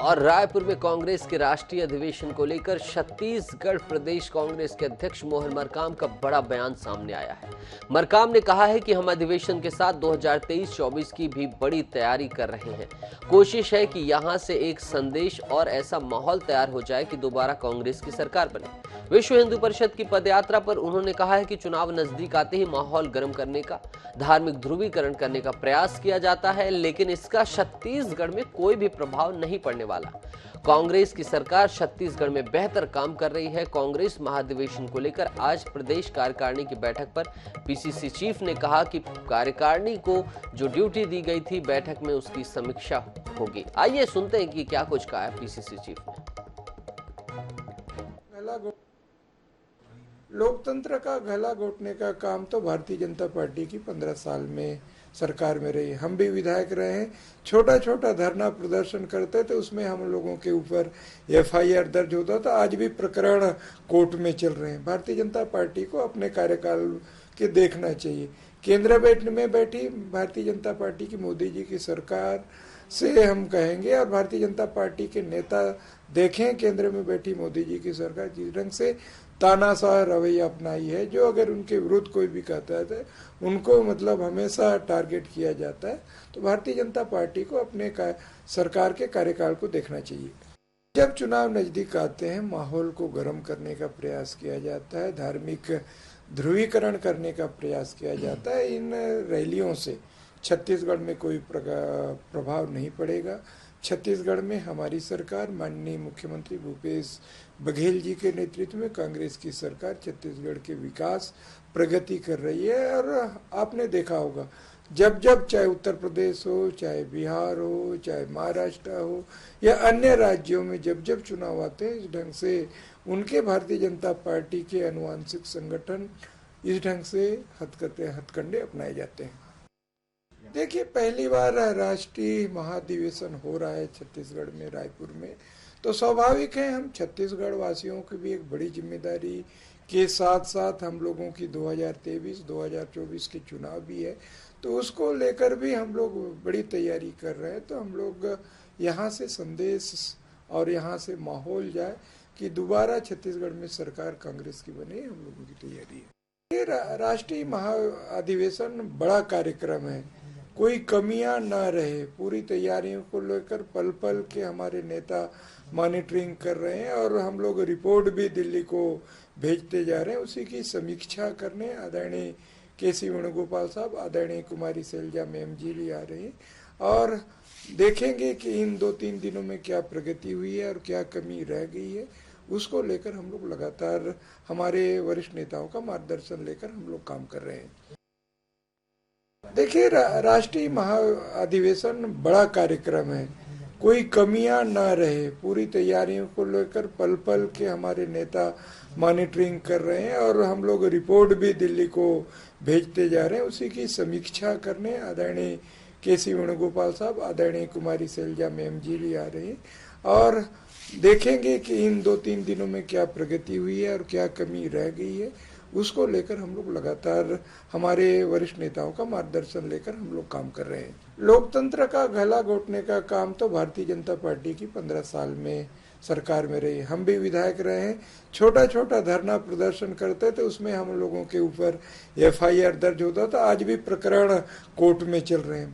और रायपुर में कांग्रेस के राष्ट्रीय अधिवेशन को लेकर छत्तीसगढ़ प्रदेश कांग्रेस के अध्यक्ष मोहन मरकाम का बड़ा बयान सामने आया है। मरकाम ने कहा है कि हम अधिवेशन के साथ 2023-24 की भी बड़ी तैयारी कर रहे हैं। कोशिश है कि यहां से एक संदेश और ऐसा माहौल तैयार हो जाए कि दोबारा कांग्रेस की सरकार बने। विश्व हिंदू परिषद की पदयात्रा पर उन्होंने कहा है कि चुनाव नजदीक आते ही माहौल गर्म करने का, धार्मिक ध्रुवीकरण करने का प्रयास किया जाता है, लेकिन इसका छत्तीसगढ़ में कोई भी प्रभाव नहीं पड़ने वाला। कांग्रेस की सरकार छत्तीसगढ़ में बेहतर काम कर रही है। कांग्रेस महाधिवेशन को लेकर आज प्रदेश कार्यकारिणी की बैठक पर पीसीसी चीफ ने कहा कि कार्यकारिणी को जो ड्यूटी दी गई थी, बैठक में उसकी समीक्षा होगी। आइए सुनते हैं कि क्या कुछ कहा है पीसीसी चीफ ने। लोकतंत्र का गला घोटने का काम तो भारतीय जनता पार्टी की 15 साल में सरकार में रही। हम भी विधायक रहे हैं, छोटा छोटा धरना प्रदर्शन करते थे, उसमें हम लोगों के ऊपर एफआईआर दर्ज होता था। आज भी प्रकरण कोर्ट में चल रहे हैं। भारतीय जनता पार्टी को अपने कार्यकाल के देखना चाहिए। केंद्र में बैठी भारतीय जनता पार्टी की मोदी जी की सरकार से हम कहेंगे, और भारतीय जनता पार्टी के नेता देखें केंद्र में बैठी मोदी जी की सरकार जिस ढंग से तानाशाह रवैया अपनाई है, जो अगर उनके विरुद्ध कोई भी कहता है तो उनको मतलब हमेशा टारगेट किया जाता है। तो भारतीय जनता पार्टी को अपने सरकार के कार्यकाल को देखना चाहिए। जब चुनाव नजदीक आते हैं, माहौल को गर्म करने का प्रयास किया जाता है, धार्मिक ध्रुवीकरण करने का प्रयास किया जाता है। इन रैलियों से छत्तीसगढ़ में कोई प्रभाव नहीं पड़ेगा। छत्तीसगढ़ में हमारी सरकार, माननीय मुख्यमंत्री भूपेश बघेल जी के नेतृत्व में कांग्रेस की सरकार छत्तीसगढ़ के विकास प्रगति कर रही है। और आपने देखा होगा, जब जब चाहे उत्तर प्रदेश हो, चाहे बिहार हो, चाहे महाराष्ट्र हो या अन्य राज्यों में जब जब चुनाव आते हैं, इस ढंग से उनके भारतीय जनता पार्टी के आनुवंशिक संगठन इस ढंग से हथकंडे अपनाए जाते हैं। देखिए, पहली बार राष्ट्रीय महाधिवेशन हो रहा है छत्तीसगढ़ में, रायपुर में, तो स्वाभाविक है हम छत्तीसगढ़ वासियों की भी एक बड़ी जिम्मेदारी के साथ साथ हम लोगों की 2023-2024 के चुनाव भी है, तो उसको लेकर भी हम लोग बड़ी तैयारी कर रहे हैं। तो हम लोग यहाँ से संदेश और यहाँ से माहौल जाए कि दोबारा छत्तीसगढ़ में सरकार कांग्रेस की बने, हम लोगों की तैयारी है। ये राष्ट्रीय महाधिवेशन बड़ा कार्यक्रम है, कोई कमियां ना रहे। पूरी तैयारियों को लेकर पल पल के हमारे नेता मॉनिटरिंग कर रहे हैं, और हम लोग रिपोर्ट भी दिल्ली को भेजते जा रहे हैं। उसी की समीक्षा करने आदरणीय केसी वेणुगोपाल साहब, आदरणीय कुमारी शैलजा मैम जी भी आ रहे हैं, और देखेंगे कि इन 2-3 दिनों में क्या प्रगति हुई है और क्या कमी रह गई है। उसको लेकर हम लोग लगातार हमारे वरिष्ठ नेताओं का मार्गदर्शन लेकर हम लोग काम कर रहे हैं। देखिए, राष्ट्रीय महाधिवेशन बड़ा कार्यक्रम है, कोई कमियां ना रहे। पूरी तैयारियों को लेकर पल पल के हमारे नेता मॉनिटरिंग कर रहे हैं, और हम लोग रिपोर्ट भी दिल्ली को भेजते जा रहे हैं। उसी की समीक्षा करने आदरणीय केसी वेणुगोपाल साहब, आदरणीय कुमारी शैलजा मैम जी भी आ रहे हैं, और देखेंगे कि इन 2-3 दिनों में क्या प्रगति हुई है और क्या कमी रह गई है। उसको लेकर हम लोग लगातार हमारे वरिष्ठ नेताओं का मार्गदर्शन लेकर हम लोग काम कर रहे हैं। लोकतंत्र का गला घोटने का काम तो भारतीय जनता पार्टी की 15 साल में सरकार में रही। हम भी विधायक रहे हैं, छोटा छोटा धरना प्रदर्शन करते थे, उसमें हम लोगों के ऊपर एफआईआर दर्ज होता था। आज भी प्रकरण कोर्ट में चल रहे हैं।